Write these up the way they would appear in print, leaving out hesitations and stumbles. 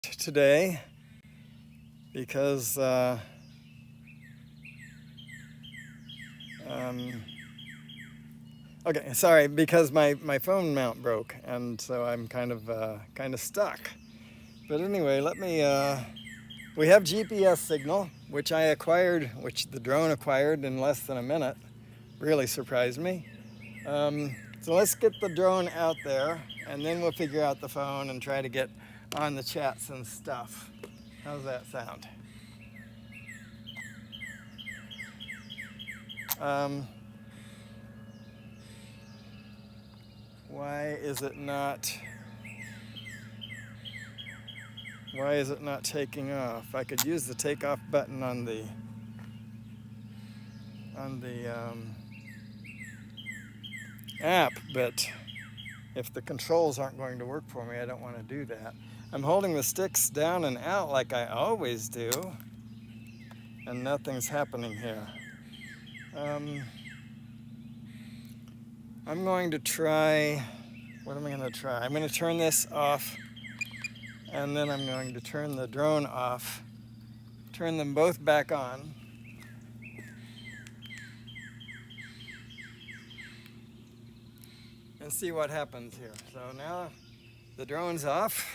today because because my phone mount broke, and so I'm kind of stuck. But anyway, we have GPS signal, which which the drone acquired in less than a minute. Really surprised me. So let's get the drone out there, and then we'll figure out the phone and try to get on the chats and stuff. How's that sound? Why is it not taking off? I could use the takeoff button on the app, but if the controls aren't going to work for me, I don't want to do that. I'm holding the sticks down and out like I always do, and nothing's happening here. I'm going to try, what am I going to try? I'm going to turn this off, and then I'm going to turn the drone off, turn them both back on. And see what happens here. So now the drone's off.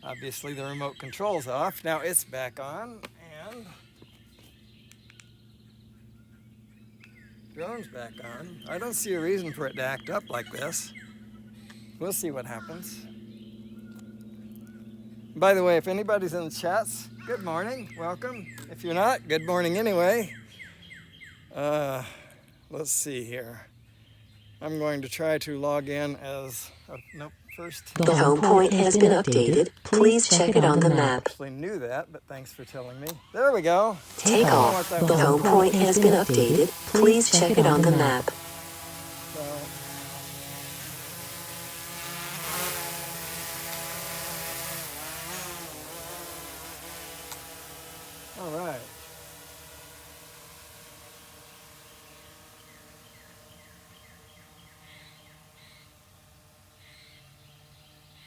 Obviously the remote control's off. Now it's back on, and drone's back on. I don't see a reason for it to act up like this. We'll see what happens. By the way, if anybody's in the chats, good morning, welcome. If you're not, good morning anyway. Let's see here. I'm going to try to log in as, nope, first. The home point has been updated. Please check it on the map. I actually knew that, but thanks for telling me. There we go. Take off. The home point has been updated. Please check it on the map. All right.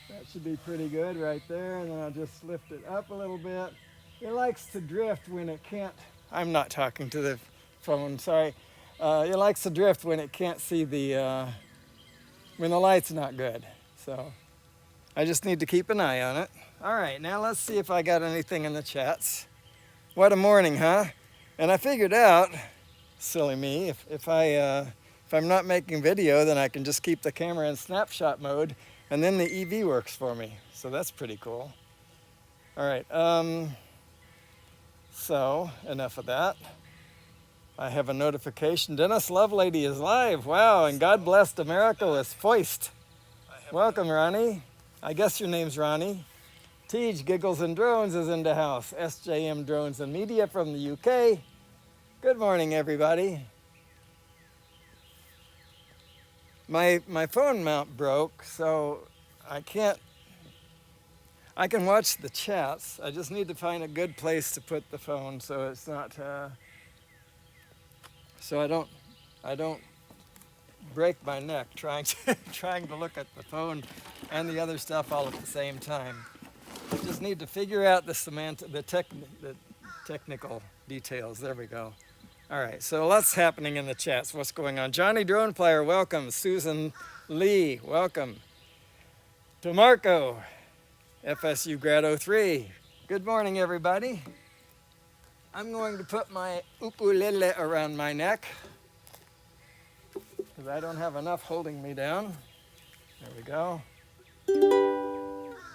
That should be pretty good right there, and then I'll just lift it up a little bit. It likes to drift when it can't. I'm not talking to the phone, sorry. It likes to drift when it can't see when the light's not good. So I just need to keep an eye on it. All right, now let's see if I got anything in the chats. What a morning, huh? And I figured out, silly me, if I'm not making video, then I can just keep the camera in snapshot mode, and then the EV works for me. So that's pretty cool. All right, so enough of that. I have a notification. Dennis Lovelady is live. Wow, and God Blessed America was foist. Welcome, Ronnie. I guess your name's Ronnie. Tej Giggles and Drones is in the house. SJM Drones and Media from the UK. Good morning, everybody. My phone mount broke, so I can watch the chats. I just need to find a good place to put the phone so it's not, so I don't break my neck trying to look at the phone and the other stuff all at the same time. I just need to figure out the technical details. There we go. All right, so lots happening in the chats. What's going on? Johnny Drone Player, welcome. Susan Lee, welcome. DeMarco, FSU Grad 03. Good morning, everybody. I'm going to put my ukulele around my neck because I don't have enough holding me down. There we go.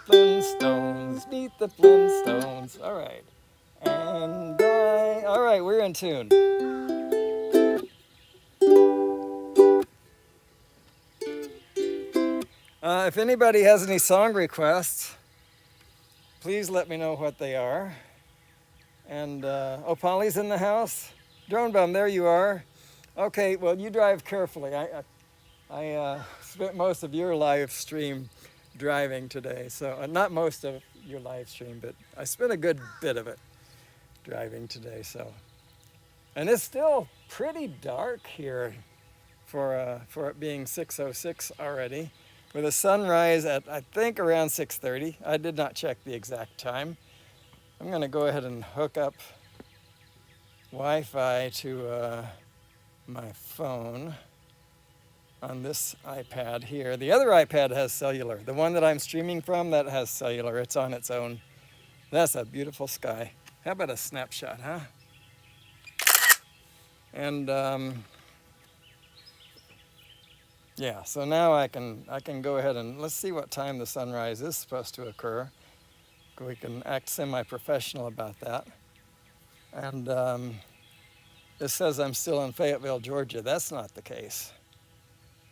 Flintstones, meet the Flintstones. All right. All right, we're in tune. If anybody has any song requests, please let me know what they are. And, oh, Polly's in the house? Drone Bum, there you are. Okay, well, you drive carefully. I spent most of your live stream driving today, so not most of your live stream, but I spent a good bit of it driving today. So, and it's still pretty dark here for it being 6:06 already. with a sunrise at, I think, around 6:30. I did not check the exact time. I'm going to go ahead and hook up Wi-Fi to my phone on this iPad here. The other iPad has cellular. The one that I'm streaming from, that has cellular. It's on its own. That's a beautiful sky. How about a snapshot, huh? And yeah, so now I can go ahead and let's see what time the sunrise is supposed to occur. We can act semi-professional about that. And it says I'm still in Fayetteville, Georgia. That's not the case.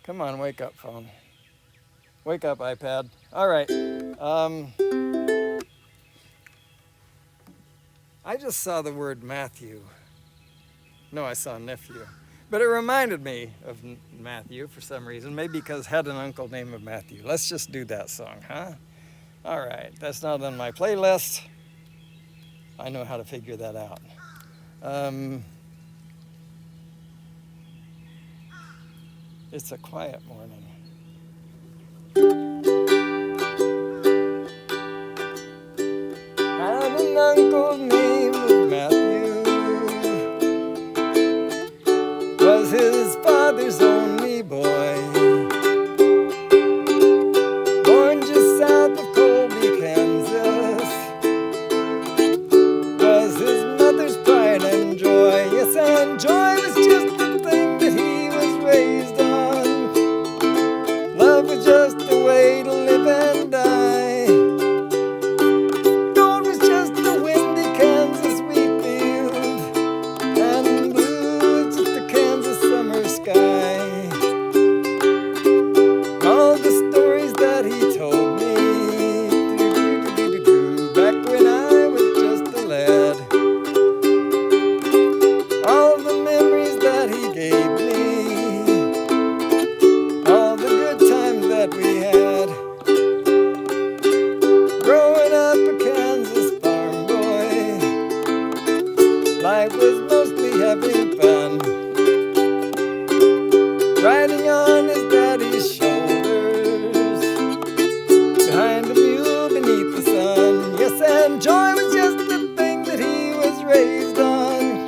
Come on, wake up, phone. Wake up, iPad. All right. I just saw the word Matthew. No, I saw nephew. But it reminded me of Matthew for some reason. Maybe because I had an uncle named Matthew. Let's just do that song, huh? All right. That's not on my playlist. I know how to figure that out. It's a quiet morning. I had an uncle named Matthew. Was his father's only boy. Born just south of Colby, Kansas. Was his mother's pride and joy. Yes, and joy was just the thing that he was raised on. Love was just a way to live and die. Gold was just a windy Kansas wheat field, and blue was just a Kansas summer sky. All the stories that he told me back when I was just a lad. All the memories that he gave me, all the good times that we had. Growing up a Kansas farm boy, life was mostly having fun. Riding on his daddy's shoulders, behind a mule beneath the sun. Yes, and joy was just the thing that he was raised on.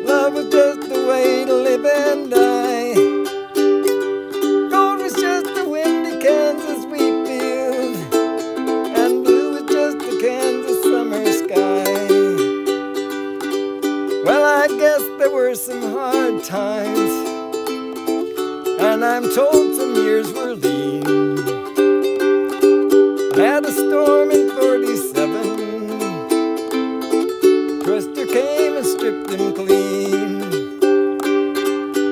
Love was just the way to live and die. Gold was just a windy Kansas wheat field, and blue was just the Kansas summer sky. Well, I guess there were some hard times, and I'm told some years were lean. I had a storm in 47. Twister came and stripped him clean.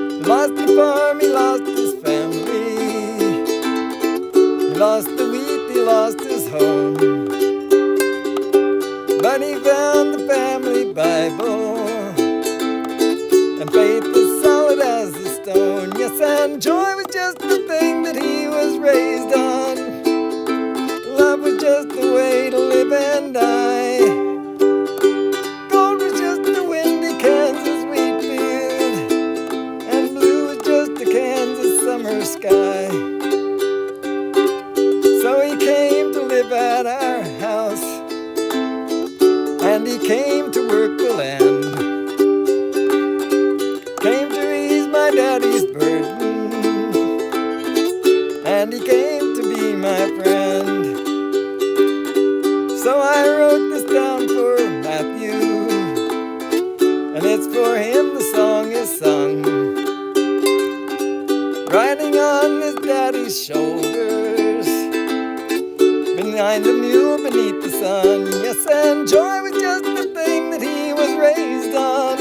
He lost the farm, he lost his family. He lost the wheat, he lost his home. But he found the family Bible, and faith was solid as a stone. Yes, and joy was just the thing that he was raised on. Love was just the way to live and die. Gold was just the windy Kansas wheat field, and blue was just the Kansas summer sky. So he came to live at our house, and he came to work the land. Came to ease my daddy's burden, and he came to be my friend. So I wrote this down for Matthew, and it's for him the song is sung. Riding on his daddy's shoulders, behind a mule beneath the sun. Yes, and joy was just the thing that he was raised on.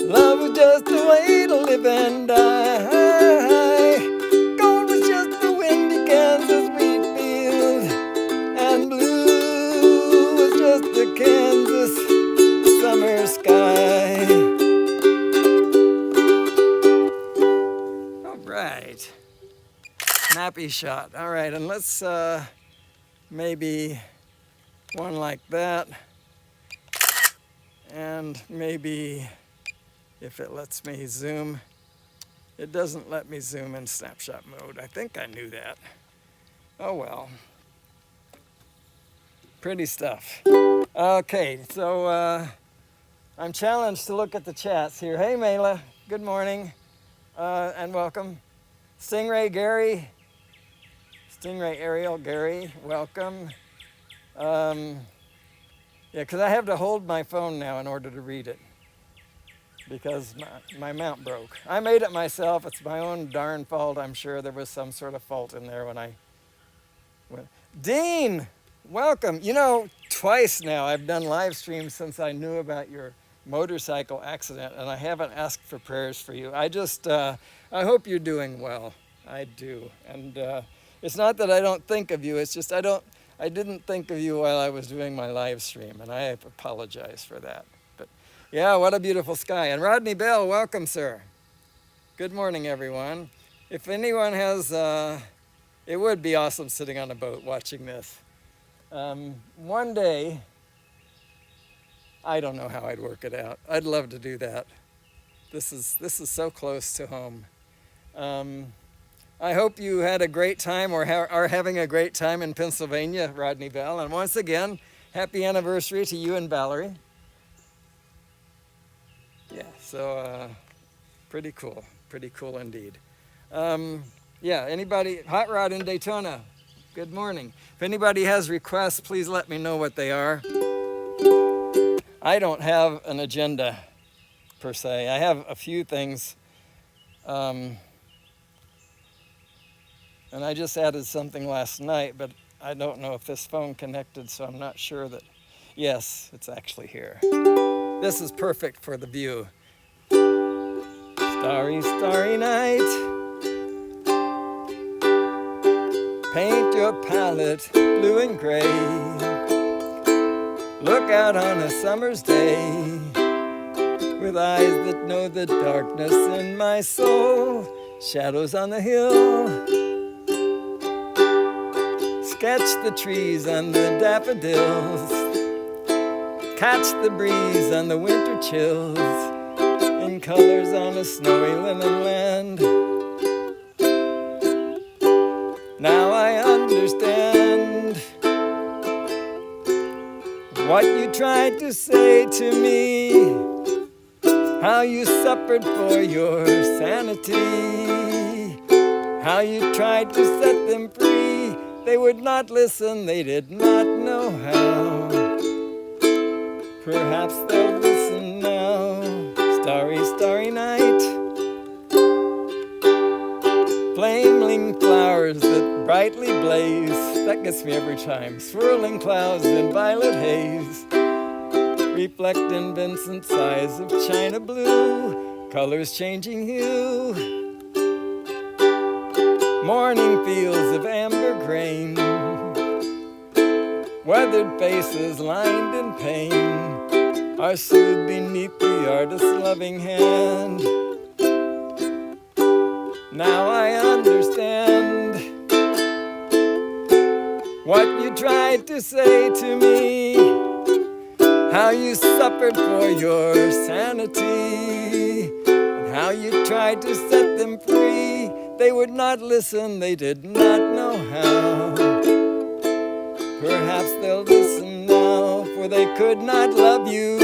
Love was just a way to live and die. Gold was just the windy Kansas wheat field, and blue was just the Kansas summer sky. All right. Snappy shot. All right, and let's maybe one like that, and maybe if it lets me zoom, It doesn't let me zoom in snapshot mode. I think I knew that. Oh well. Pretty stuff. Okay, so I'm challenged to look at the chats here. Hey Mela, good morning and welcome. Stingray Gary, Stingray Ariel Gary, welcome. Yeah, because I have to hold my phone now in order to read it because my mount broke. I made it myself. It's my own darn fault. I'm sure there was some sort of fault in there when I went. Dean, welcome. You know, twice now I've done live streams since I knew about your motorcycle accident, and I haven't asked for prayers for you. I hope you're doing well. I do. And it's not that I don't think of you, it's just I didn't think of you while I was doing my live stream, and I apologize for that. But yeah, what a beautiful sky. And Rodney Bell, welcome, sir. Good morning, everyone. If anyone has, it would be awesome sitting on a boat watching this. One day, I don't know how I'd work it out. I'd love to do that. This is so close to home. I hope you had a great time or are having a great time in Pennsylvania, Rodney Bell. And once again, happy anniversary to you and Valerie. Yeah, so pretty cool indeed. Yeah, anybody, Hot Rod in Daytona, good morning. If anybody has requests, please let me know what they are. I don't have an agenda per se. I have a few things. And I just added something last night, but I don't know if this phone connected, so I'm not sure that, yes, it's actually here. This is perfect for the view. Starry, starry night. Paint your palette blue and gray. Look out on a summer's day with eyes that know the darkness in my soul. Shadows on the hill. Sketch the trees and the daffodils. Catch the breeze and the winter chills in colors on a snowy linen land. Now I understand what you tried to say to me, how you suffered for your sanity, how you tried to set them free. They would not listen, they did not know how. Perhaps they'll listen now. Starry, starry night. Flaming flowers that brightly blaze. That gets me every time. Swirling clouds in violet haze. Reflect in Vincent's eyes of china blue. Colors changing hue. Morning fields of amber grain. Weathered faces lined in pain are soothed beneath the artist's loving hand. Now I understand what you tried to say to me, how you suffered for your sanity, and how you tried to set them free. They would not listen, they did not know how. Perhaps they'll listen now, for they could not love you,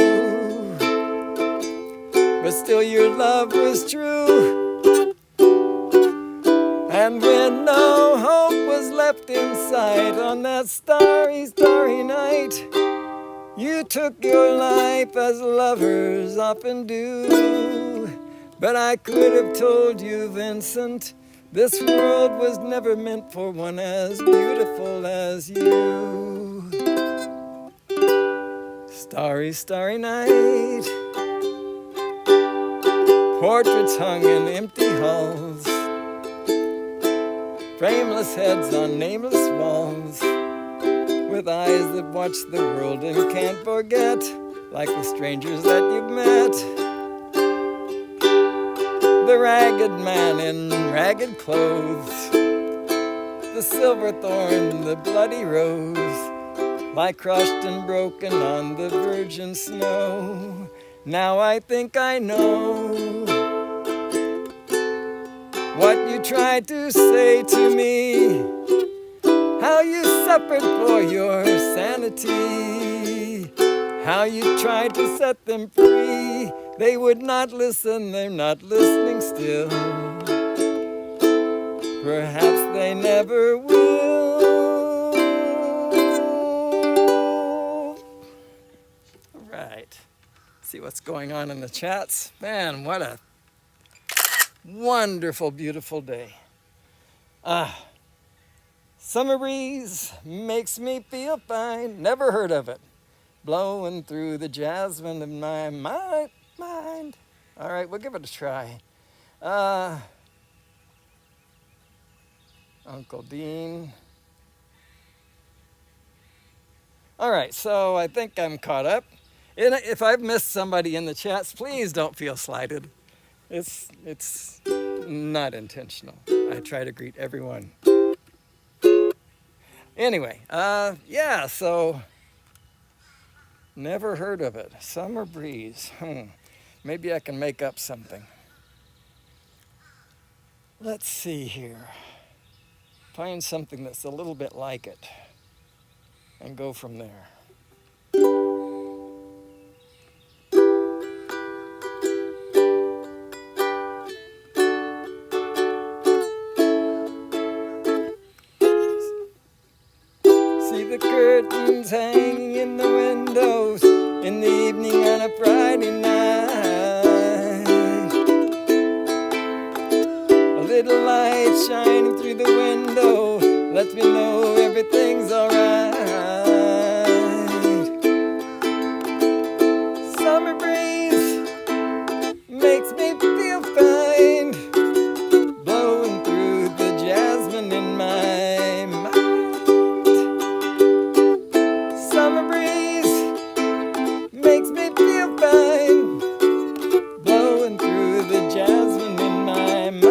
but still your love was true. And when no hope was left in sight on that starry, starry night, you took your life as lovers often do. But I could have told you, Vincent, this world was never meant for one as beautiful as you. Starry, starry night. Portraits hung in empty halls. Frameless heads on nameless walls. With eyes that watch the world and can't forget. Like the strangers that you've met. The ragged man in ragged clothes, the silver thorn, the bloody rose, lie crushed and broken on the virgin snow. Now I think I know you tried to say to me how you suffered for your sanity, how you tried to set them free. They would not listen, they're not listening still. Perhaps they never will. All right. See what's going on in the chats. Man, what a wonderful, beautiful day. Summer breeze makes me feel fine. Never heard of it. Blowing through the jasmine of my mind. All right, we'll give it a try. Uncle Dean. All right, so I think I'm caught up. And if I've missed somebody in the chats, please don't feel slighted. It's not intentional. I try to greet everyone. Anyway, yeah, so never heard of it. Summer breeze. Maybe I can make up something. Let's see here. Find something that's a little bit like it and go from there. See the curtains hanging in the windows in the evening on a Friday night. A little light shining through the window lets me know everything's alright. Summer breeze makes me feel fine, blowing through the jasmine in my mind. Summer breeze makes me feel fine, blowing through the jasmine in my mind.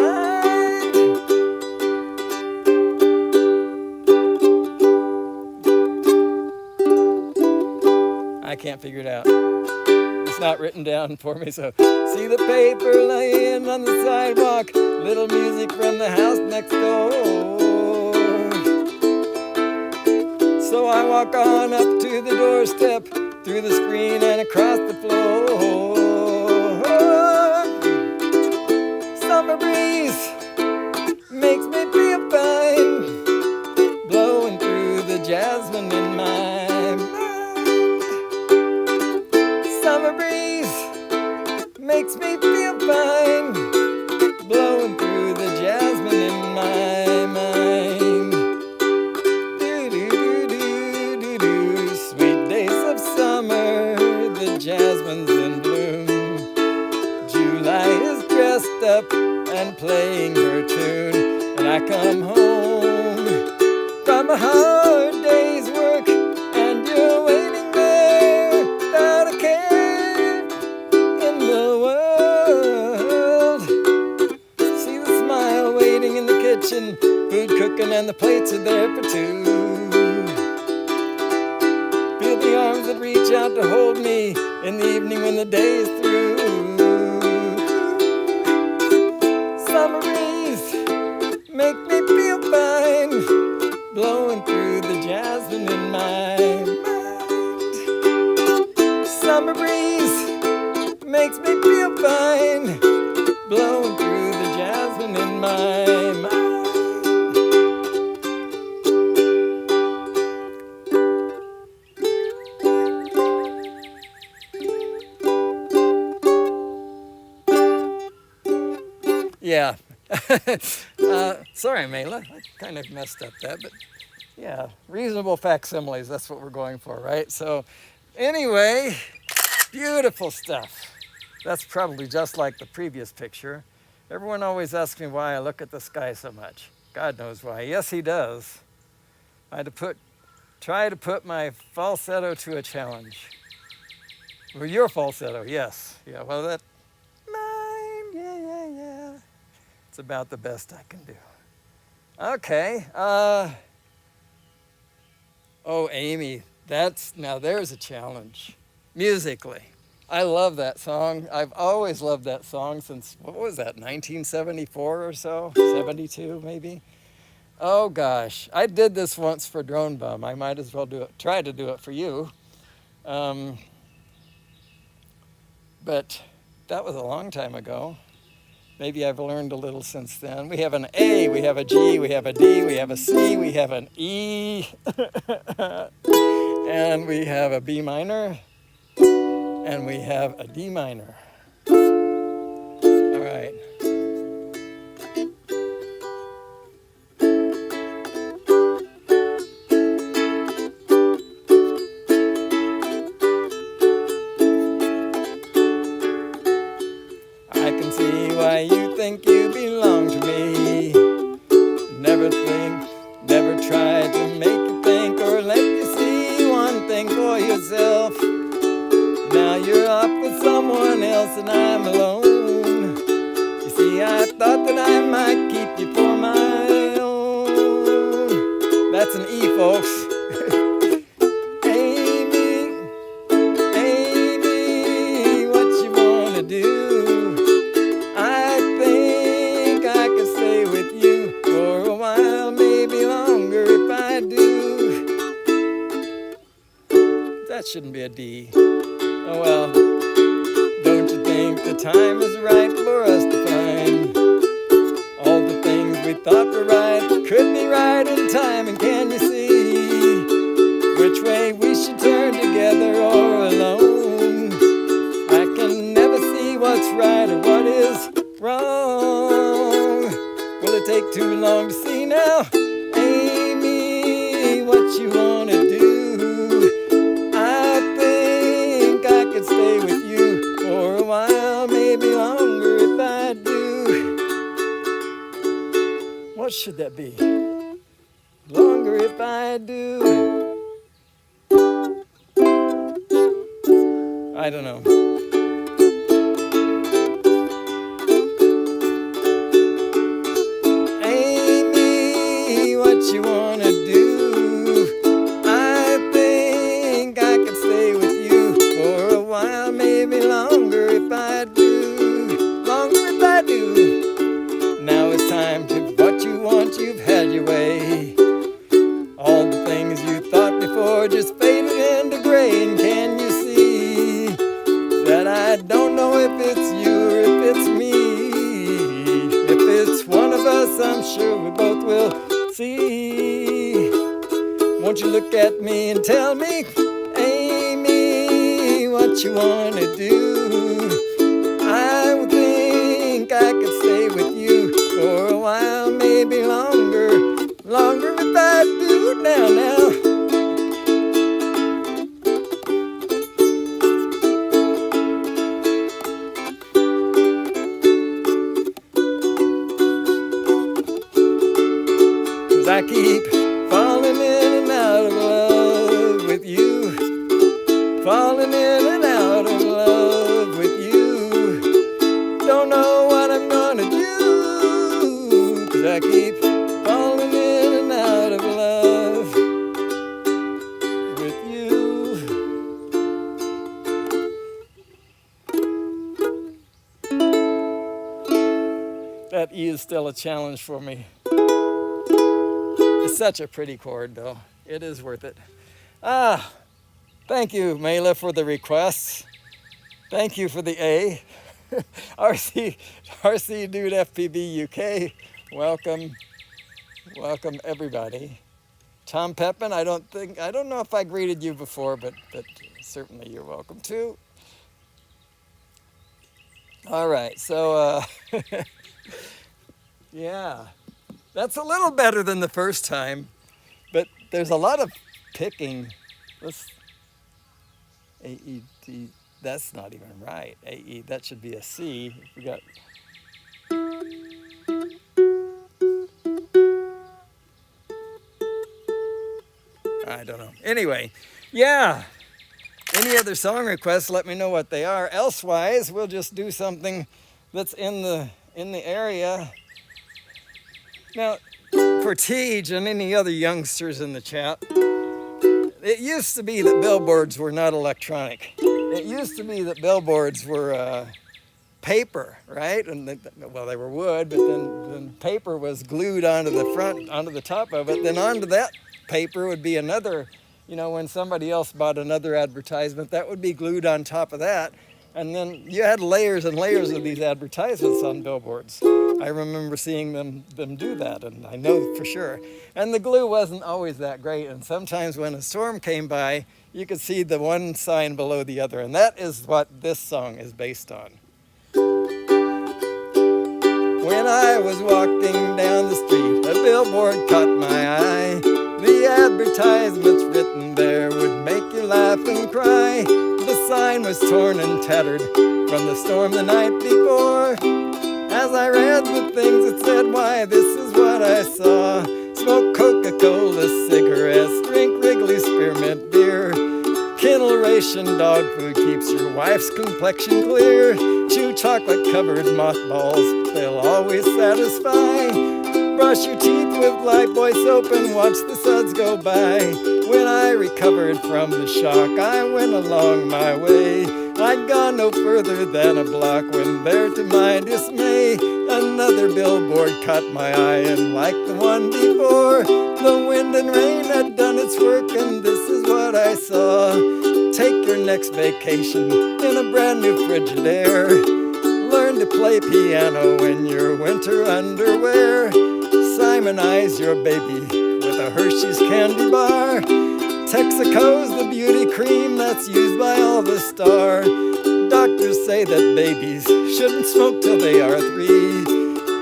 I can't figure it out. It's not written down for me, so see the paper laying on the sidewalk, little music from the house next door. So I walk on up to the doorstep, through the screen and across the floor. Summer breeze makes me feel fine, blowing through the jasmine in my mind. Summer breeze makes me feel fine, blowing through the jasmine in my mind. Do-do-do-do-do-do. Sweet days of summer, the jasmine's in bloom. July is dressed up and playing her tune, and I come home from a hard day's work, and you're waiting there without a care in the world. See the smile waiting in the kitchen, food cooking and the plates are there for two. Feel the arms that reach out to hold me in the evening when the day is through. Summer breeze make me feel fine, blowing through the jasmine in my mind. Summer breeze makes me feel fine, blowing through the jasmine in my mind. Yeah. Sorry, Mela. I kind of messed up that, but yeah, reasonable facsimiles. That's what we're going for, right? So anyway, beautiful stuff. That's probably just like the previous picture. Everyone always asks me why I look at the sky so much. God knows why. Yes, he does. I had to try to put my falsetto to a challenge. Well, your falsetto, yes. Yeah, well, that, mine, yeah. It's about the best I can do. Okay. Oh, Amy, now there's a challenge. Musically. I love that song. I've always loved that song since, what was that, 1974 or so? 72 maybe? Oh gosh, I did this once for Drone Bum. I might as well try to do it for you. But that was a long time ago. Maybe I've learned a little since then. We have an A, we have a G, we have a D, we have a C, we have an E, and we have a B minor, and we have a D minor. All right. I can see why you think you belong to me. Never tried to make you think or let you see one thing for yourself. Now you're off with someone else and I'm alone. You see, I thought that I might keep you for my own. That's an E, folks. Amy, Amy, what you wanna do? I think I could stay with you for a while, maybe longer if I do. That shouldn't be a D. Oh well, don't you think the time is right for us to find all the things we thought were right could be right in time? And can you see which way we should turn, together or alone? I can never see what's right or what is wrong. Will it take too long to see now? Amy, what you wanna do? I think I could stay with you for a while, maybe longer if I do. What should that be? Longer if I do. I don't know. Amy, what you wanna do? I think I could stay with you for a while, maybe longer if I do. Longer if I do. Now it's time to what you want, you've had your way. All the things you thought before just faded into gray. And can you see that I don't know if it's you or if it's me? If it's one of us, I'm sure we both will see. Won't you look at me and tell me, Amy, what you wanna do? I think I could stay with you for a while, maybe longer, longer if I do now. I keep falling in and out of love with you. Falling in and out of love with you. Don't know what I'm gonna do, 'cause I keep falling in and out of love with you. That E is still a challenge for me. It's such a pretty chord, though. It is worth it. Thank you, Mela, for the requests. Thank you for the A. RC Dude FPB UK. Welcome everybody. Tom Pepin, I don't know if I greeted you before, but certainly you're welcome too. All right, so yeah. That's a little better than the first time, but there's a lot of picking. Let's A-E-D, that's not even right. A-E, that should be a C. We got I don't know. Anyway, yeah. Any other song requests, let me know what they are. Elsewise, we'll just do something that's in the area. Now, for Tej and any other youngsters in the chat, it used to be that billboards were not electronic. It used to be that billboards were paper, right? And well, they were wood, but then paper was glued onto the front, onto the top of it. Then onto that paper would be another, when somebody else bought another advertisement, that would be glued on top of that. And then you had layers and layers of these advertisements on billboards. I remember seeing them do that, and I know for sure. And the glue wasn't always that great, and sometimes when a storm came by, you could see the one sign below the other, and that is what this song is based on. When I was walking down the street, a billboard caught my eye. The advertisements written there would make you laugh and cry. The sign was torn and tattered from the storm the night before. As I read the things it said, why, this is what I saw. Smoke Coca-Cola cigarettes, drink Wrigley spearmint beer. Kennel ration dog food keeps your wife's complexion clear. Chew chocolate-covered mothballs, they'll always satisfy. Brush your teeth with Lifebuoy soap and watch the suds go by. When I recovered from the shock, I went along my way. I'd gone no further than a block when there to my dismay, another billboard caught my eye, and like the one before, the wind and rain had done its work, and this is what I saw. Take your next vacation in a brand new Frigidaire. Learn to play piano in your winter underwear. Simonize your baby with a Hershey's candy bar. Texaco's the beauty cream that's used by all the stars. Doctors say that babies shouldn't smoke till they are 3.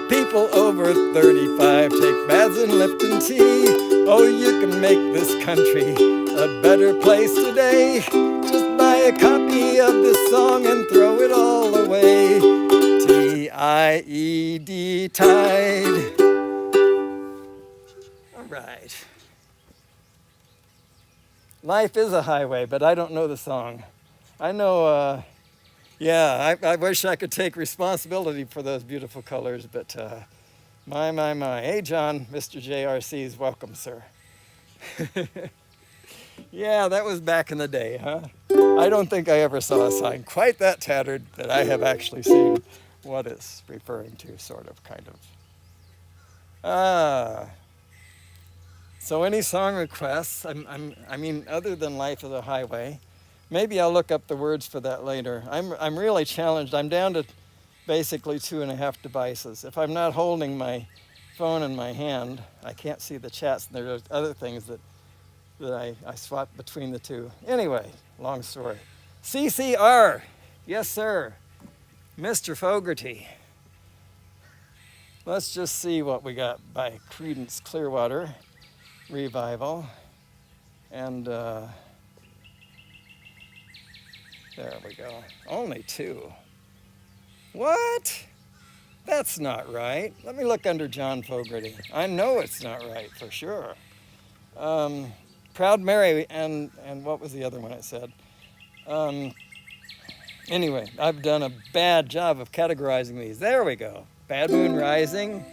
People over 35 take baths in Lipton tea. Oh, you can make this country a better place today. Just buy a copy of this song and throw it all away. T-I-E-D, Tide. All right. Life is a highway, but I don't know the song. I know, I wish I could take responsibility for those beautiful colors, but my. Hey, John, Mr. JRC's welcome, sir. Yeah, that was back in the day, huh? I don't think I ever saw a sign quite that tattered that I have actually seen what it's referring to, sort of, kind of. So any song requests, I mean, other than Life is a Highway, maybe I'll look up the words for that later. I'm really challenged. I'm down to basically 2.5 devices. If I'm not holding my phone in my hand, I can't see the chats, and there's other things that I swap between the two. Anyway, long story. CCR, yes sir, Mr. Fogarty. Let's just see what we got by Creedence Clearwater Revival. And there we go. Only 2. What? That's not right. Let me look under John Fogarty. I know it's not right for sure. Proud Mary and what was the other one I said? Anyway, I've done a bad job of categorizing these. There we go. Bad Moon Rising,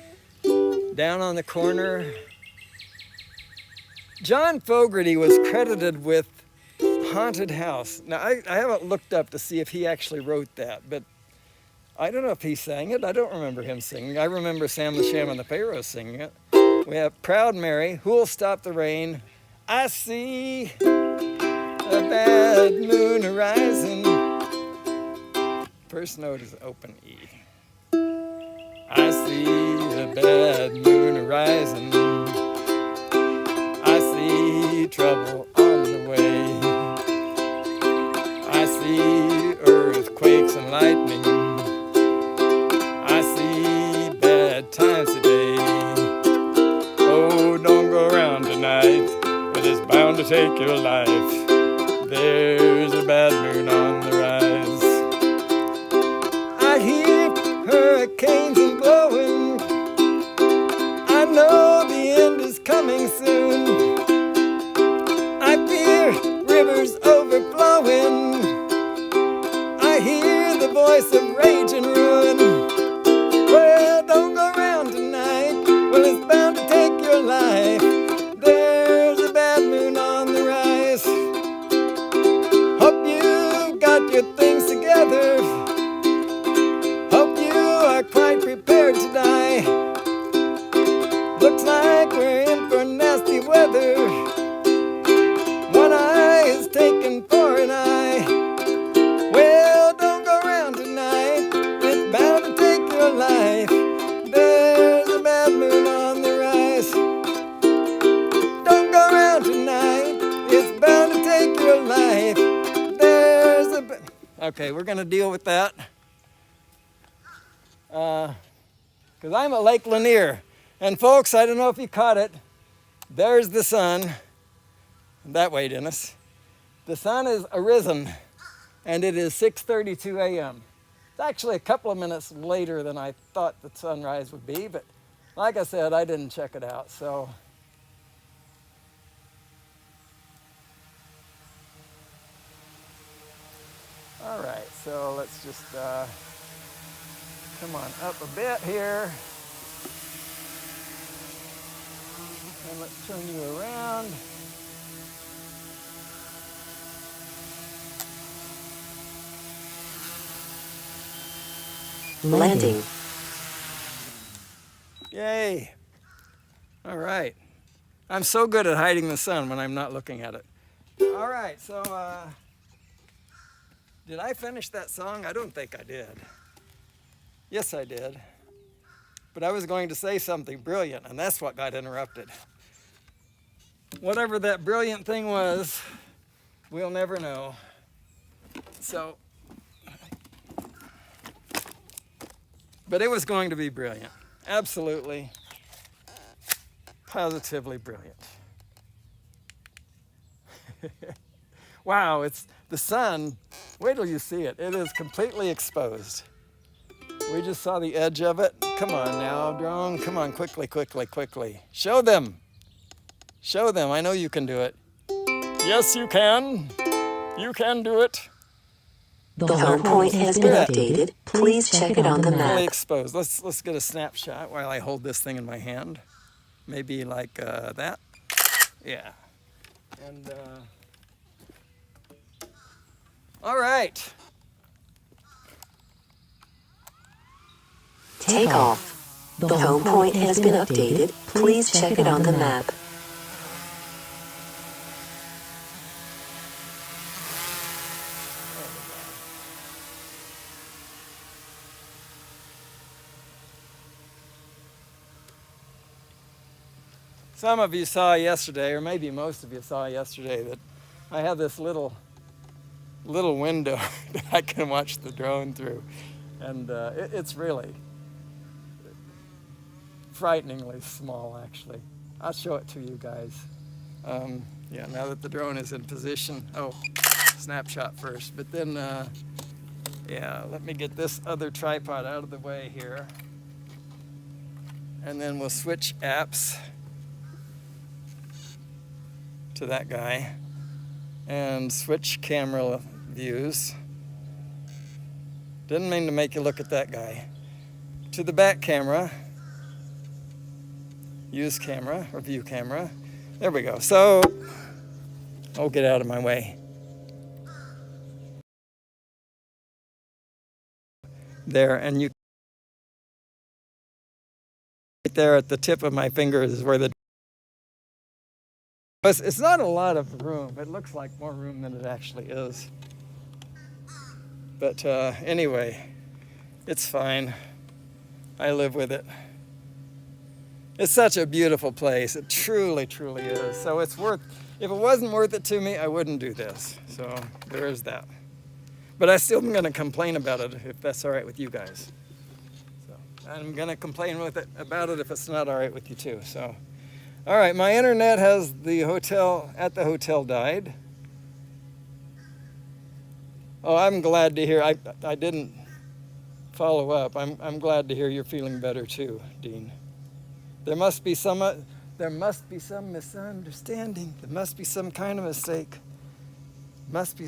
Down on the Corner. John Fogarty was credited with Haunted House. Now, I haven't looked up to see if he actually wrote that, but I don't know if he sang it. I don't remember him singing. I remember Sam the Sham and the Pharaoh singing it. We have Proud Mary, Who'll Stop the Rain, I See a Bad Moon Horizon. First note is open E. I see a bad moon horizon. I see trouble on the way. I see earthquakes and lightning. I see bad times today. Oh, don't go around tonight, but it's bound to take your life. There's a bad moon on the rise. I hear hurricanes and blowing. I know the end is coming soon. I fear rivers overflowing. I hear the voice of rage and ruin. Well, don't go around tonight. Well, it's bound to take your life. There's a bad moon on the rise. Hope you've got good things together. Hope you are quite prepared to die. Looks like we're in for nasty weather. One eye is taken for an eye. Well, don't go around tonight. It's bound to take your life. There's a bad moon on the rise. Don't go around tonight. It's bound to take your life. There's a... Okay, we're going to deal with that. Because I'm at Lake Lanier. And folks, I don't know if you caught it. There's the sun. That way, Dennis. The sun is arisen, and it is 6:32 a.m. It's actually a couple of minutes later than I thought the sunrise would be, but like I said, I didn't check it out, so. All right, so let's just come on up a bit here. And let's turn you around. Landing. Yay. All right. I'm so good at hiding the sun when I'm not looking at it. All right, so did I finish that song? I don't think I did. Yes, I did. But I was going to say something brilliant, and that's what got interrupted. Whatever that brilliant thing was, we'll never know. So, but it was going to be brilliant. Absolutely, positively brilliant. Wow, it's the sun. Wait till you see it. It is completely exposed. We just saw the edge of it. Come on now, drone. Come on, quickly, quickly, quickly. Show them. Show them. I know you can do it. Yes, you can. You can do it. The home point has been updated. Please check it on the map. Fully exposed. Let's get a snapshot while I hold this thing in my hand. Maybe like that. Yeah. And all right. Take off. The home point has been updated. Please check it on the map. Some of you saw yesterday, or maybe most of you saw yesterday, that I have this little window that I can watch the drone through. And it's really frighteningly small, actually. I'll show it to you guys. Yeah, now that the drone is in position. Oh, snapshot first. But then, yeah, let me get this other tripod out of the way here. And then we'll switch apps to that guy and switch camera views. Didn't mean to make you look at that guy. To the back camera, use camera or view camera. There we go. So, oh, get out of my way. There, and you right there at the tip of my fingers is where the it's not a lot of room. It looks like more room than it actually is. But anyway, it's fine. I live with it. It's such a beautiful place. It truly, truly is. So it's worth, if it wasn't worth it to me, I wouldn't do this. So there is that. But I still am going to complain about it if that's all right with you guys. So I'm going to complain about it if it's not all right with you too. So. All right, my internet has at the hotel died. Oh, I'm glad to hear, I didn't follow up. I'm glad to hear you're feeling better too, Dean. There must be some misunderstanding. There must be some kind of mistake. Must be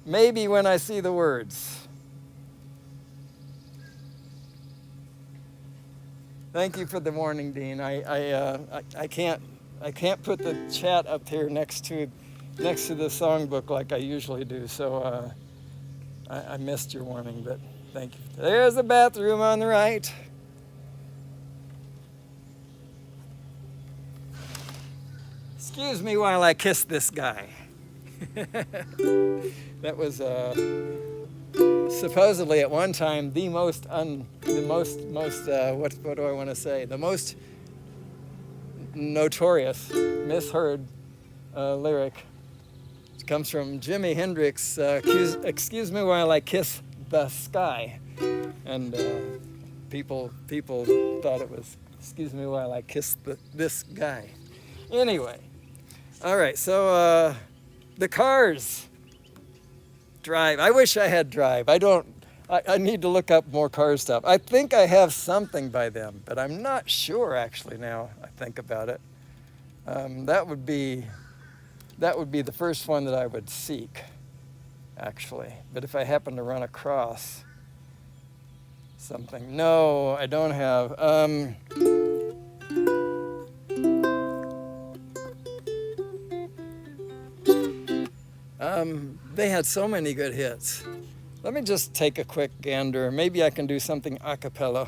maybe when I see the words. Thank you for the warning, Dean. I can't put the chat up here next to the songbook like I usually do. So I missed your warning, but thank you. There's the bathroom on the right. Excuse me while I kiss this guy. That was supposedly at one time the most what do I want to say? The most notorious, misheard lyric. It comes from Jimi Hendrix. Excuse me while I kiss the sky, and people thought it was excuse me while I kiss this guy. Anyway, all right. So the Cars. Drive. I wish I had Drive. I don't. I need to look up more Cars stuff. I think I have something by them, but I'm not sure actually now I think about it. That would be the first one that I would seek, actually. But if I happen to run across something. No, I don't have. They had so many good hits. Let me just take a quick gander. Maybe I can do something a cappella.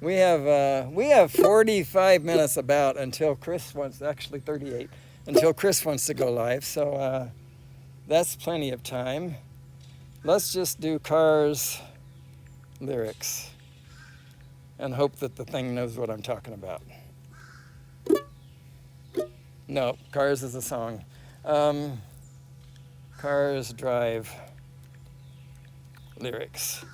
We have 45 minutes about until Chris wants, actually 38, until Chris wants to go live. So that's plenty of time. Let's just do Cars lyrics and hope that the thing knows what I'm talking about. No, Cars is a song. Cars Drive lyrics.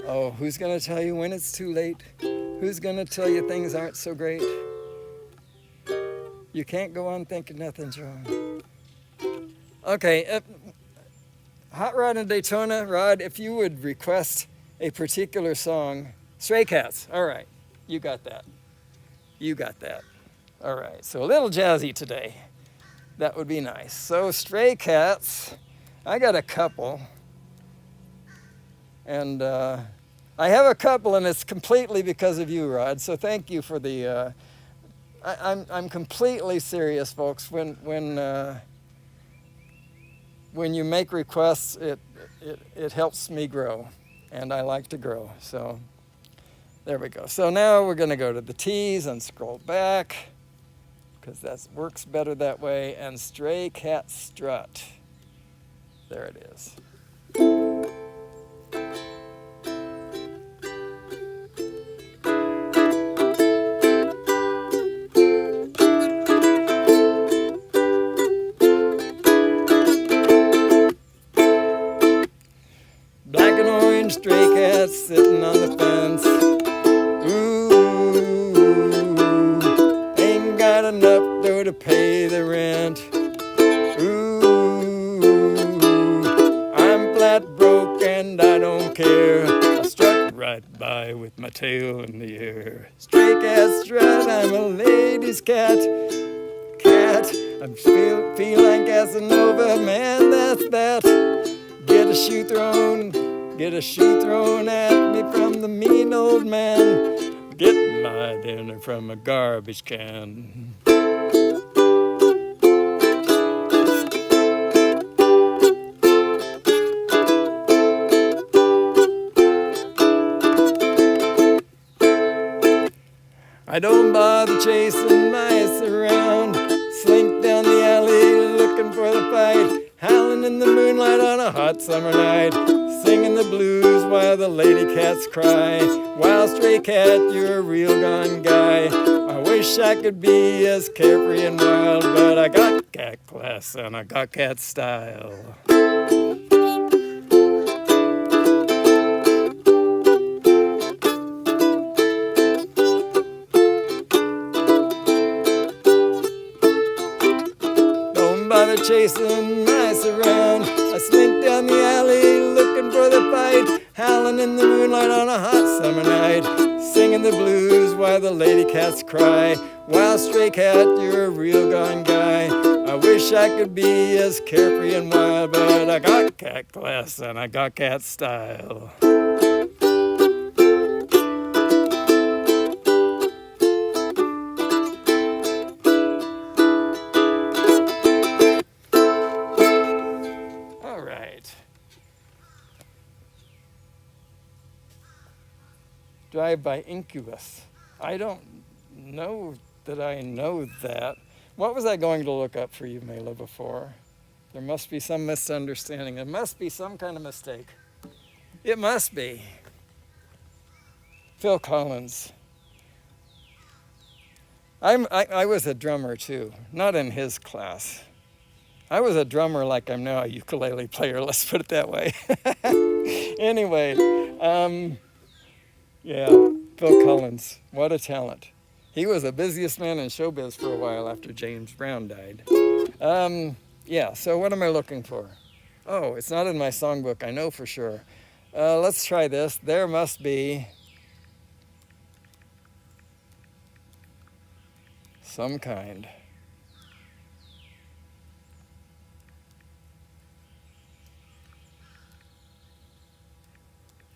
Oh, who's gonna tell you when it's too late? Who's gonna tell you things aren't so great? You can't go on thinking nothing's wrong. Okay, Hot Rod and Daytona, Rod, if you would request a particular song. Stray Cats, all right, you got that. You got that. All right, so a little jazzy today. That would be nice. So Stray Cats, I got a couple. And I have a couple, and it's completely because of you, Rod. So thank you for the. I'm completely serious, folks. When you make requests, it helps me grow, and I like to grow. So there we go. So now we're going to go to the T's and scroll back, because that works better that way. And Stray Cat Strut. There it is. Stray cats sitting on the fence. Ooh, ain't got enough dough to pay the rent. Ooh, I'm flat broke and I don't care. I strut right by with my tail in the air. Stray cat strut, I'm a lady's cat. I'm feline Casanova, man, that's that. Get a shoe thrown at me from the mean old man. Get my dinner from a garbage can. I don't bother chasing mice around. Slink down the alley looking for the fight. Howling in the moonlight on a hot summer night. Singing the blues while the lady cats cry. Wow, stray cat, you're a real gone guy. I wish I could be as carefree and wild, but I got cat class and I got cat style. Don't bother chasing mice around. I slink down the alley looking for the fight. Howling in the moonlight on a hot summer night. Singing the blues while the lady cats cry. Wow, stray cat, you're a real gone guy. I wish I could be as carefree and wild, but I got cat class and I got cat style. Drive by Incubus. I don't know that I know that. What was I going to look up for you, Mela, before? There must be some misunderstanding. There must be some kind of mistake. It must be. Phil Collins. I was a drummer too, not in his class. I was a drummer like I'm now a ukulele player, let's put it that way. Anyway, yeah, Phil Collins, what a talent. He was the busiest man in showbiz for a while after James Brown died. Yeah, so what am I looking for? Oh, it's not in my songbook, I know for sure. Let's try this. There must be some kind.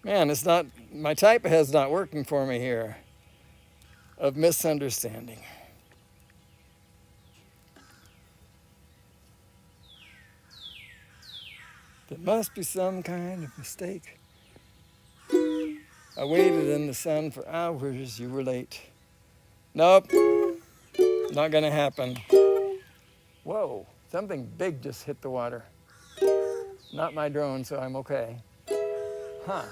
Man, it's not, my typehead's not working for me here. Of misunderstanding. There must be some kind of mistake. I waited in the sun for hours, you were late. Nope, not gonna happen. Whoa, something big just hit the water. Not my drone, so I'm okay. Huh,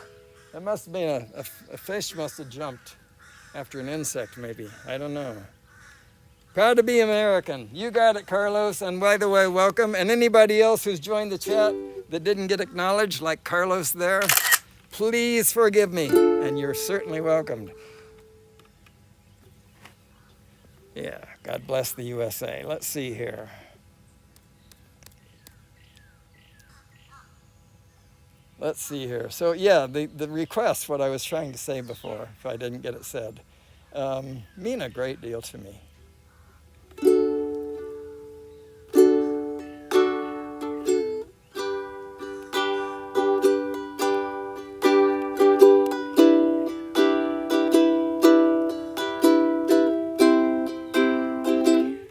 that must have been a fish must have jumped after an insect maybe, I don't know. Proud to be American. You got it, Carlos, and by the way, welcome. And anybody else who's joined the chat that didn't get acknowledged, like Carlos there, please forgive me, and you're certainly welcomed. Yeah, God bless the USA. Let's see here. Let's see here. So yeah, the requests, what I was trying to say before, if I didn't get it said, mean a great deal to me.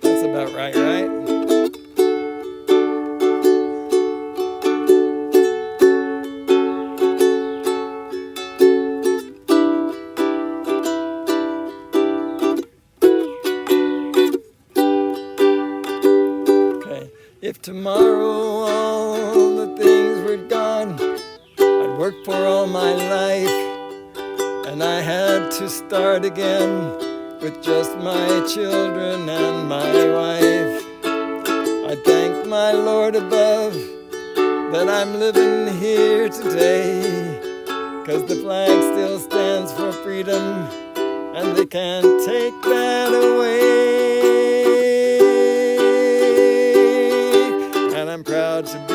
That's about right, right? If tomorrow all the things were gone, I'd worked for all my life, and I had to start again with just my children and my wife. I thank my Lord above that I'm living here today, 'cause the flag still stands for freedom, and they can't take that away. And I'm proud to be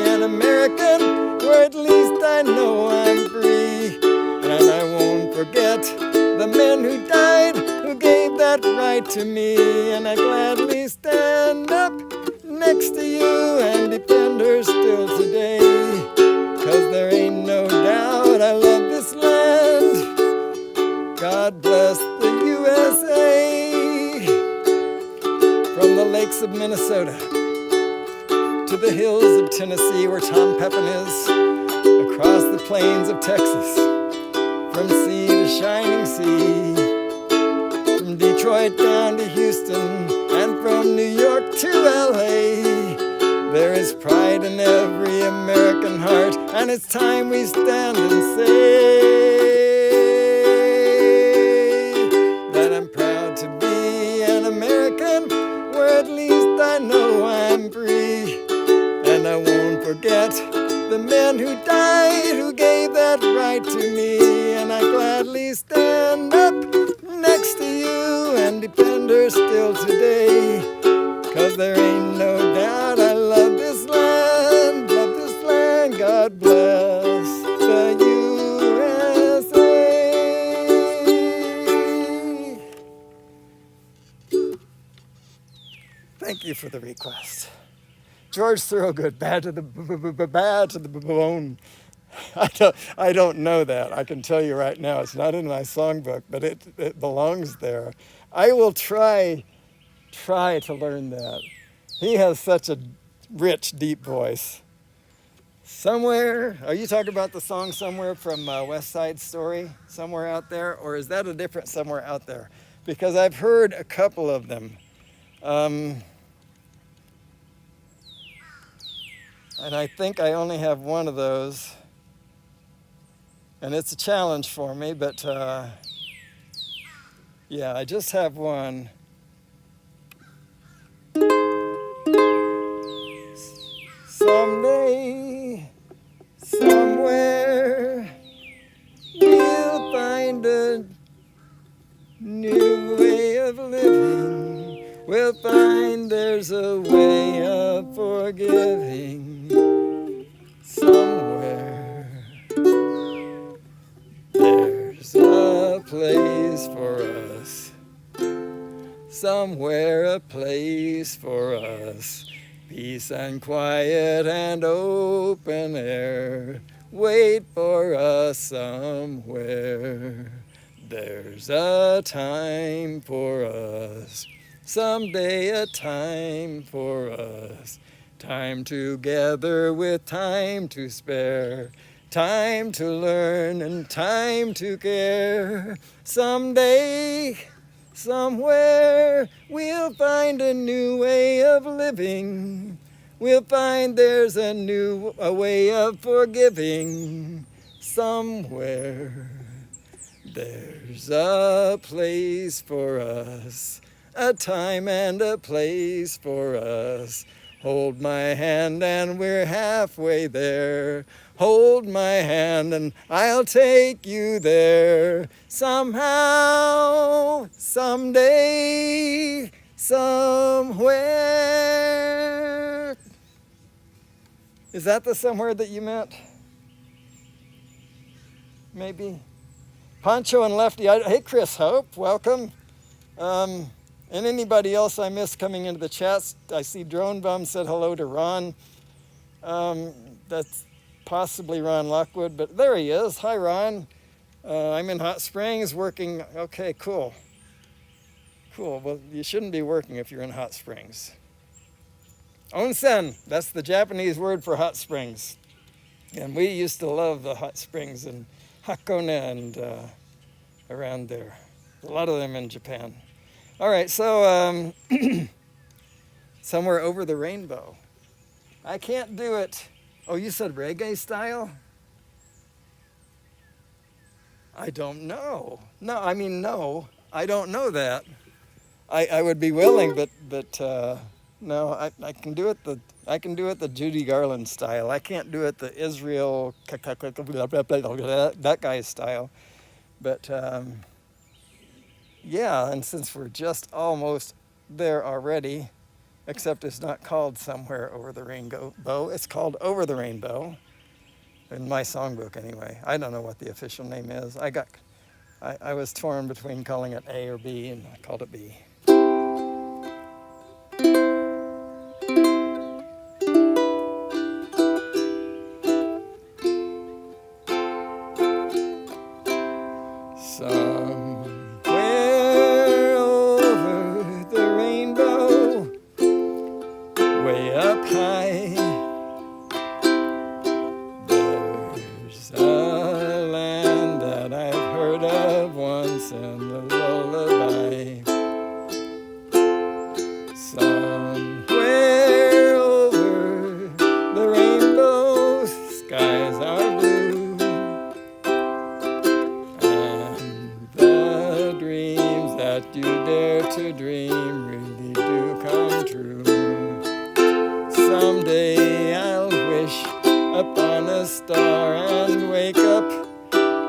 an American, where at least I know I'm free. And I won't forget the men who died, who gave that right to me. And I gladly stand up next to you and defend her still today. 'Cause there ain't no doubt I love this land. God bless the USA. From the lakes of Minnesota to the hills of Tennessee, where Tom Pepin is, across the plains of Texas, from sea to shining sea, from Detroit down to Houston, and from New York to LA. There is pride in every American heart, and it's time we stand and say that I'm proud to be an American, where at least I know I'm free. And I won't forget the men who died, who gave that right to me. And I gladly stand up next to you and defend her still today. 'Cause there ain't no doubt I love this land, love this land. God bless the USA. Thank you for the request. George Thorogood, bad to the bone. I don't know that. I can tell you right now, it's not in my songbook, but it belongs there. I will try to learn that. He has such a rich, deep voice. Somewhere, are you talking about the song Somewhere from West Side Story? Somewhere out there? Or is that a different Somewhere Out There? Because I've heard a couple of them. And I think I only have one of those. And it's a challenge for me, but yeah, I just have one. Someday, somewhere, we'll find a new way of living. We'll find there's a way of forgiving. Somewhere, there's a place for us. Somewhere, a place for us. Peace and quiet and open air wait for us somewhere. There's a time for us, someday a time for us. Time together with time to spare, time to learn and time to care. Someday, somewhere, we'll find a new way of living. We'll find there's a way of forgiving. Somewhere, there's a place for us, a time and a place for us. Hold my hand and we're halfway there. Hold my hand and I'll take you there. Somehow, someday, somewhere. Is that the somewhere that you meant? Maybe. Pancho and Lefty. Hey, Chris Hope, welcome. And anybody else I missed coming into the chats? I see Drone Bum said hello to Ron. That's possibly Ron Lockwood, but there he is. Hi, Ron. I'm in Hot Springs working. Okay, cool. Cool. Well, you shouldn't be working if you're in Hot Springs. Onsen, that's the Japanese word for hot springs. And we used to love the hot springs in Hakone and around there. A lot of them in Japan. All right, so somewhere over the rainbow. I can't do it. Oh, you said reggae style? I don't know. No, I don't know that. I would be willing, but no, I can do it the Judy Garland style. I can't do it the Israel that guy's style. But yeah, and since we're just almost there already, except it's not called Somewhere Over the Rainbow, it's called Over the Rainbow, in my songbook anyway. I don't know what the official name is. I was torn between calling it A or B, and I called it B. Somewhere over the rainbow, way up high, there's a land that I've heard of once in the lullaby. Somewhere over the rainbow, skies are blue. That you dare to dream really do come true. Someday I'll wish upon a star and wake up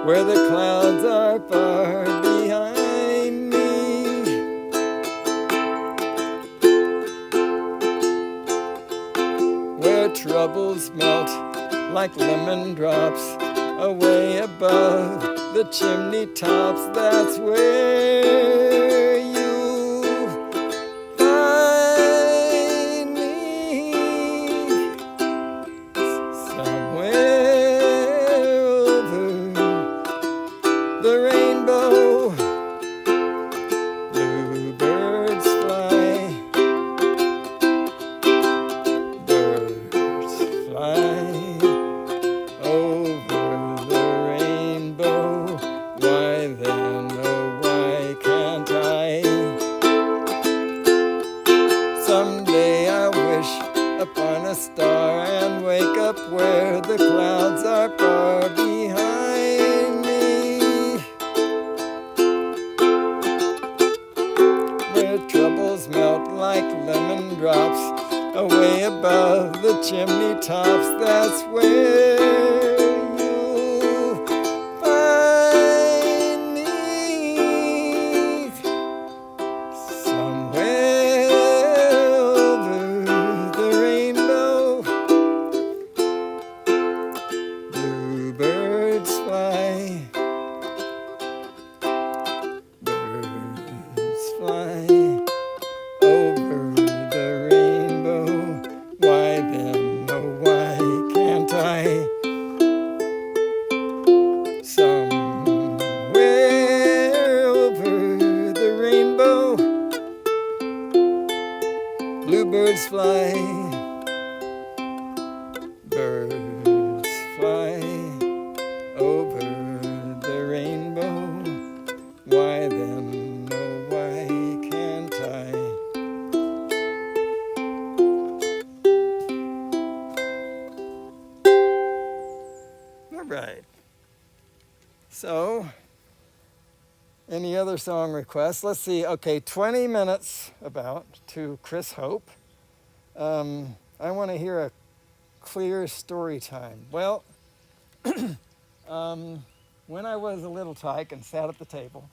where the clouds are far behind me. Where troubles melt like lemon drops away above the chimney tops, that's where you find me. Somewhere over the rainbow, bluebirds fly, birds fly. treetops, that's where you'll find me. Somewhere over the rainbow, bluebirds fly. Birds fly over the rainbow. Why then, oh why can't I? Somewhere over the rainbow, bluebirds fly. Birds fly over the rainbow. Why then, oh why can't I? All right. So, any other song requests? Let's see. Okay, 20 minutes about to Chris Hope. I want to hear a clear story time. Well, when I was a little tyke and sat at the table,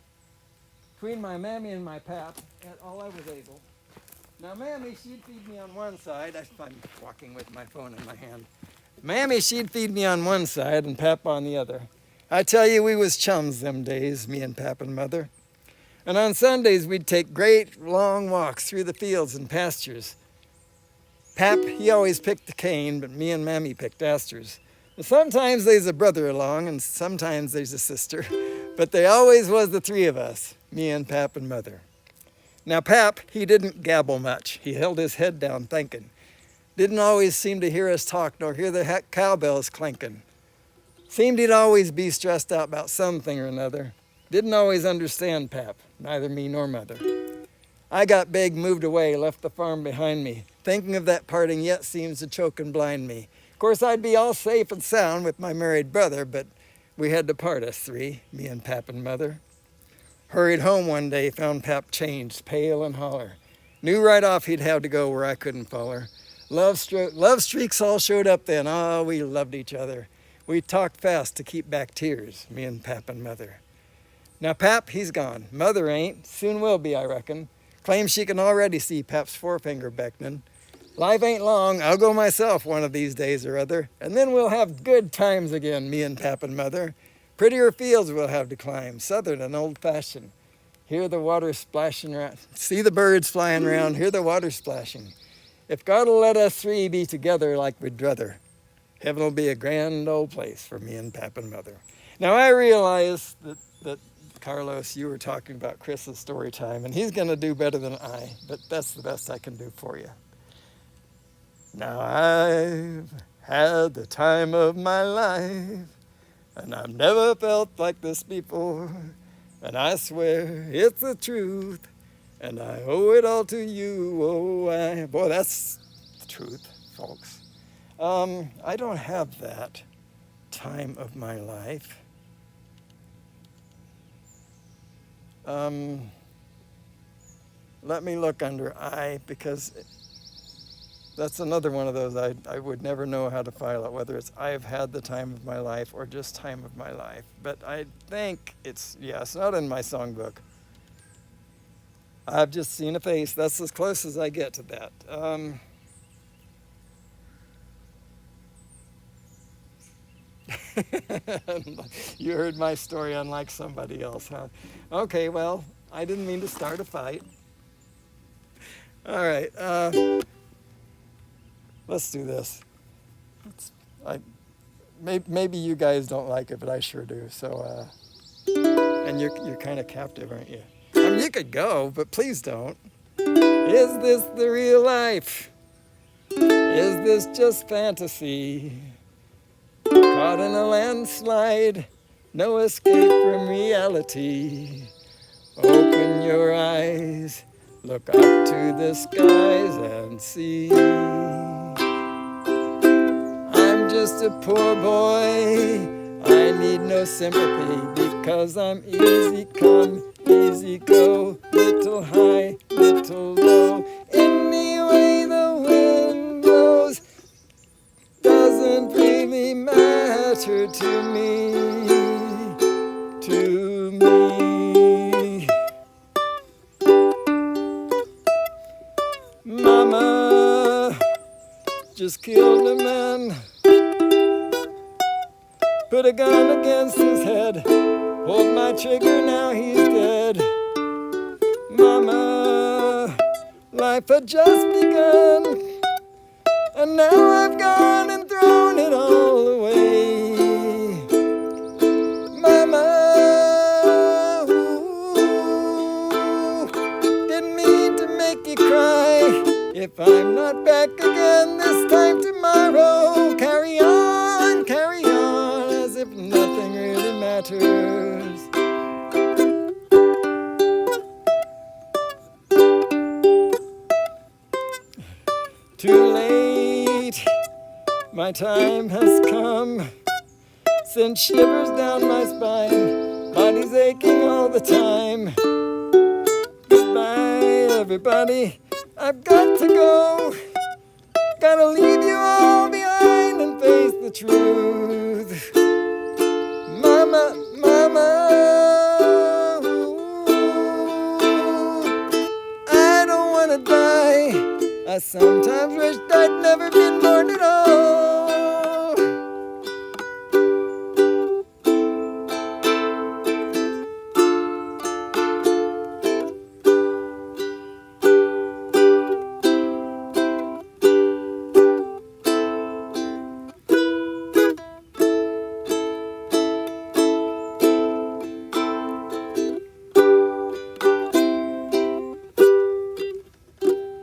between my mammy and my pap, at all I was able. Now, mammy, she'd feed me on one side. I'm walking with my phone in my hand. Mammy, she'd feed me on one side and pap on the other. I tell you, we was chums them days, me and pap and mother. And on Sundays, we'd take great long walks through the fields and pastures. Pap, he always picked the cane, but me and mammy picked asters. And sometimes there's a brother along, and sometimes there's a sister. But they always was the three of us, me and pap and mother. Now, pap, he didn't gabble much. He held his head down thinking. Didn't always seem to hear us talk, nor hear the cowbells clinking. Seemed he'd always be stressed out about something or another. Didn't always understand pap, neither me nor mother. I got big, moved away, left the farm behind me. Thinking of that parting yet seems to choke and blind me. Of course, I'd be all safe and sound with my married brother, but we had to part us three, me and pap and mother. Hurried home one day, found pap changed, pale and holler. Knew right off he'd have to go where I couldn't follow. Love streaks all showed up then. Oh, we loved each other. We talked fast to keep back tears, me and pap and mother. Now pap, he's gone. Mother ain't. Soon will be, I reckon. Claims she can already see pap's forefinger beckoning. Life ain't long. I'll go myself one of these days or other. And then we'll have good times again, me and pap and mother. Prettier fields we'll have to climb, southern and old-fashioned. Hear the water splashing around. See the birds flying around. Hear the water splashing. If God'll let us three be together like we'd druther, heaven'll be a grand old place for me and pap and mother. Now I realize that Carlos, you were talking about Chris's story time, and he's gonna do better than I, but that's the best I can do for you. Now I've had the time of my life, and I've never felt like this before, and I swear it's the truth. And I owe it all to you, boy, that's the truth, folks. I don't have that time of my life. Let me look under I, because that's another one of those I would never know how to file it, whether it's I've had the time of my life or just time of my life. But I think it's not in my songbook. I've just seen a face. That's as close as I get to that. You heard my story unlike somebody else, huh? Okay, well, I didn't mean to start a fight. All right, let's do this. Maybe you guys don't like it, but I sure do. So, and you're kind of captive, aren't you? I mean, you could go, but please don't. Is this the real life? Is this just fantasy? Caught in a landslide, no escape from reality. Open your eyes, look up to the skies and see. I'm just a poor boy, I need no sympathy, because I'm easy come, easy go, little high, little low. Any way the wind blows, matter to me, to me. Mama just killed a man, put a gun against his head, pulled my trigger, now he's dead. Mama, life had just begun, and now I've gone and thrown it all away. Mama, ooh, didn't mean to make you cry. If I'm not back again this time tomorrow, carry on, as if nothing really matters. Too late, my time has come, sent shivers down my spine, body's aching all the time. Goodbye, everybody, I've got to go. Gotta leave you all behind and face the truth. Mama, mama, ooh, I don't wanna die. I sometimes wish I'd never been born at all.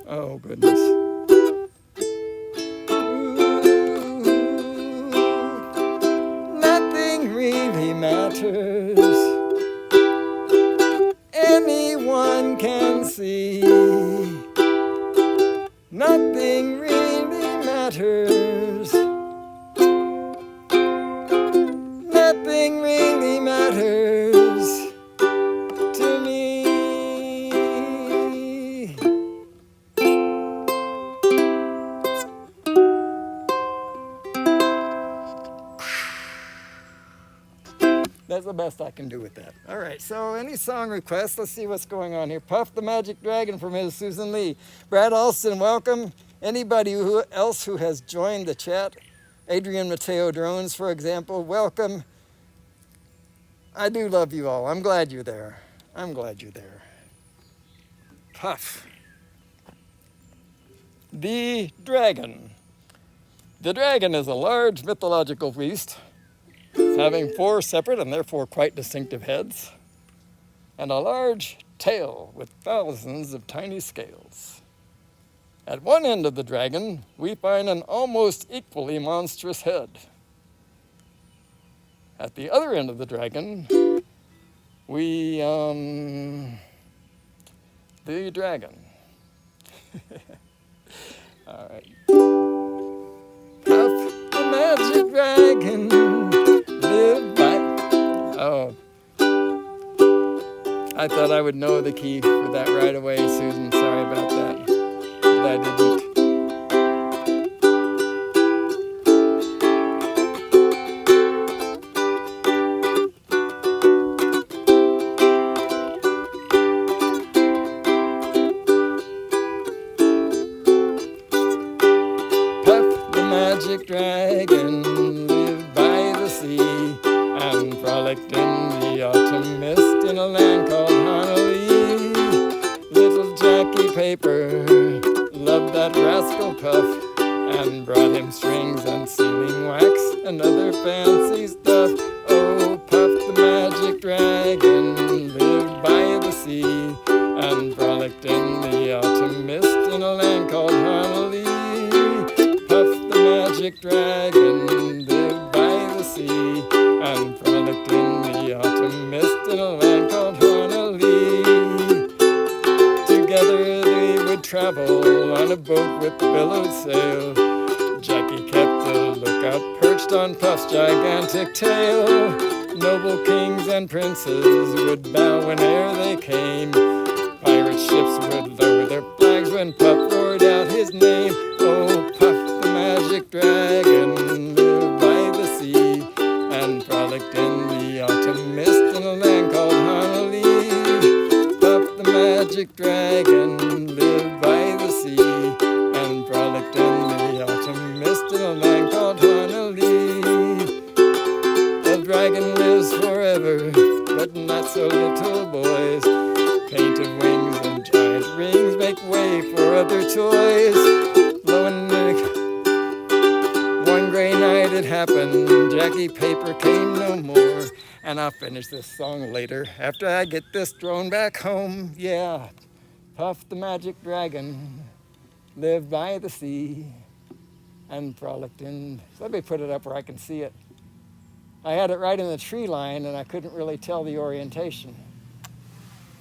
Oh, goodness. Nothing really matters. Anyone can see. Nothing really matters. Nothing really matters to me. That's the best I can do with that. All right, so any song requests? Let's see what's going on here. Puff the Magic Dragon from Ms. Susan Lee. Brad Alston, welcome. Anybody else who has joined the chat, Adrian Mateo Drones, for example, welcome. I do love you all. I'm glad you're there. I'm glad you're there. Puff. The dragon. The dragon is a large mythological beast having 4 separate and therefore quite distinctive heads, and a large tail with thousands of tiny scales. At one end of the dragon, we find an almost equally monstrous head. At the other end of the dragon, we, the dragon. All right. Puff the magic dragon, live by. Oh. I thought I would know the key for that right away, Susan. Sorry about that. But I didn't. Magic dragon lived by the sea and frolicked in the autumn mist in a land called Honolulu. Little Jackie Paper loved that rascal Puff and brought him strings and sealing wax and other fancy stuff. Oh, Puff the magic dragon lived by the sea and frolicked in the autumn mist in a land called Honolulu. Magic dragon lived by the sea and frolicked in the autumn mist in a land called Honolulu. Together they would travel on a boat with billowed sail. Jackie kept a lookout perched on Puff's gigantic tail. Noble kings and princes would bow whene'er they came. Pirate ships would lower their flags when Puff roared out his name. Oh, Puff the magic dragon lived by the sea in the autumn mist in a land called Honolulu. Puff the magic dragon lived by the sea and frolicked in the autumn mist in a land called Honolulu. The dragon lives forever, but not so little boys. Painted wings and giant rings make way for other toys. Lo and one gray night it happened, Jackie Paper came no more. And I'll finish this song later, after I get this drone back home. Yeah, Puff the magic dragon lived by the sea and frolicked in. Let me put it up where I can see it. I had it right in the tree line and I couldn't really tell the orientation.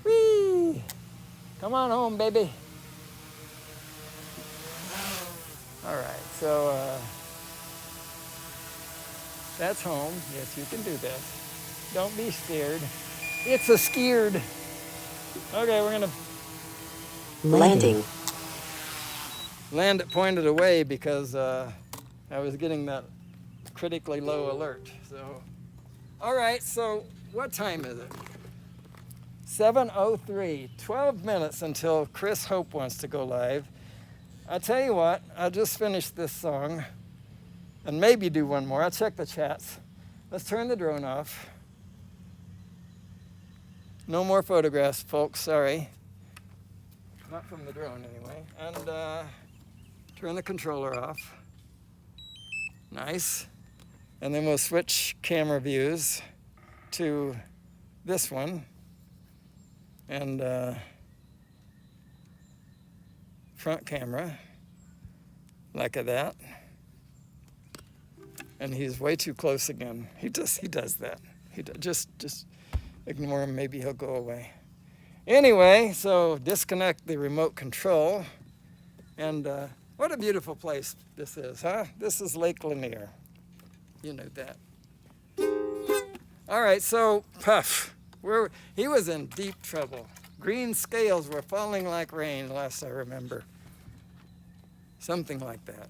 Whee! Come on home, baby. All right, so that's home. Yes, you can do this. Don't be scared. It's a skeered. Okay, we're gonna Landing. land it pointed away because I was getting that critically low alert. So, all right, so what time is it? 7:03, 12 minutes until Chris Hope wants to go live. I'll tell you what, I'll just finish this song and maybe do one more. I'll check the chats. Let's turn the drone off. No more photographs, folks, sorry. Not from the drone anyway. And turn the controller off. Nice. And then we'll switch camera views to this one. And front camera, like that. And he's way too close again. He does that. Just ignore him, maybe he'll go away. Anyway, so disconnect the remote control. And what a beautiful place this is, huh? This is Lake Lanier. You know that. All right, so Puff, he was in deep trouble. Green scales were falling like rain, last I remember. Something like that.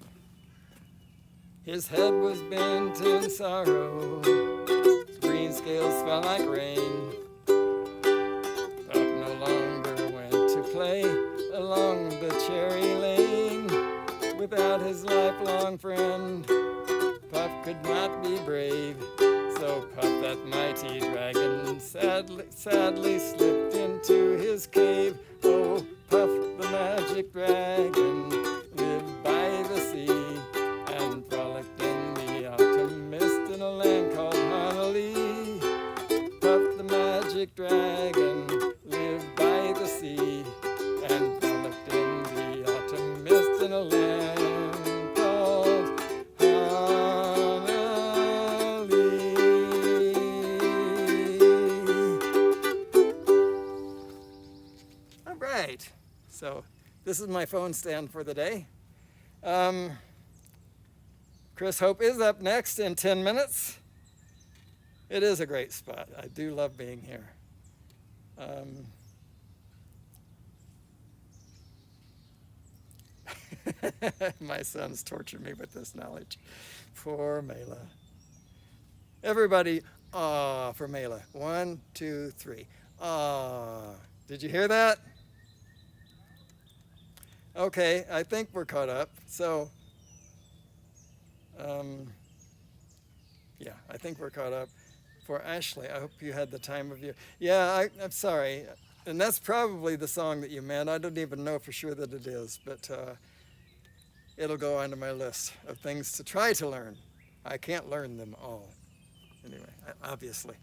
His head was bent in sorrow. His green scales fell like rain. Puff no longer went to play along the cherry lane. Without his lifelong friend, Puff could not be brave. So Puff, that mighty dragon, sadly slipped into his cave. Oh, Puff the magic dragon lived by the sea and frolicked in the autumn mist in a land called Honolulu. Puff the magic dragon lived by the sea and frolicked in the autumn mist in a land called Honolulu. All right, so this is my phone stand for the day. Chris Hope is up next in 10 minutes. It is a great spot. I do love being here. My son's tortured me with this knowledge. Poor Mela. Everybody, ah, for Mela. 1, 2, 3. Ah. Did you hear that? Okay, I think we're caught up. So, yeah, I think we're caught up. For Ashley, I hope you had the time of year. Yeah, I'm sorry. And that's probably the song that you meant. I don't even know for sure that it is, but it'll go onto my list of things to try to learn. I can't learn them all. Anyway, obviously.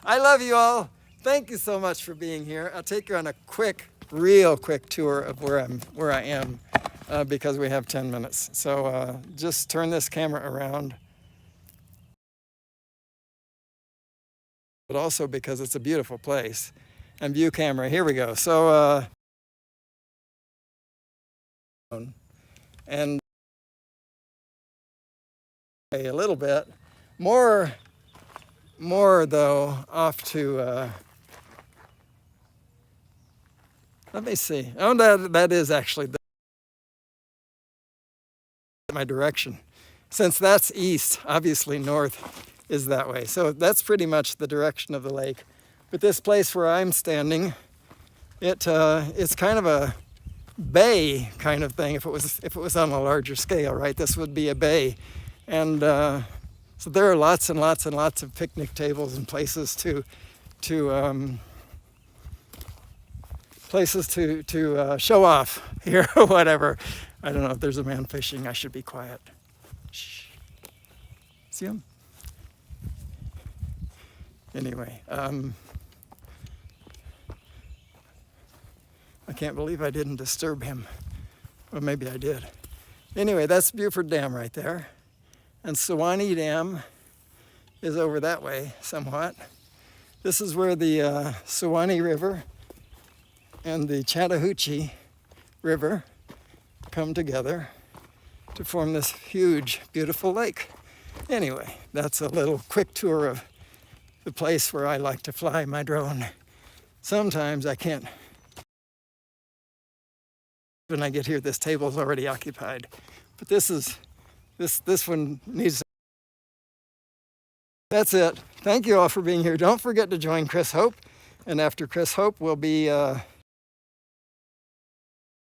I love you all. Thank you so much for being here. I'll take you on a real quick tour of where I am because we have 10 minutes. So just turn this camera around. But also because it's a beautiful place. And view camera, here we go. So, and a little bit more though off to, let me see. Oh, that is actually my direction. Since that's east, obviously north is that way. So that's pretty much the direction of the lake. But this place where I'm standing, it's kind of a bay kind of thing. If it was on a larger scale, right? This would be a bay, and so there are lots and lots and lots of picnic tables and places to show off here or whatever. I don't know if there's a man fishing. I should be quiet. Shh. See him? Anyway, I can't believe I didn't disturb him. Well, maybe I did. Anyway, that's Buford Dam right there. And Sewanee Dam is over that way somewhat. This is where the Sewanee River and the Chattahoochee River come together to form this huge, beautiful lake. Anyway, that's a little quick tour of the place where I like to fly my drone. Sometimes I can't. When I get here, this table's already occupied. But this one needs. That's it. Thank you all for being here. Don't forget to join Chris Hope. And after Chris Hope, we'll be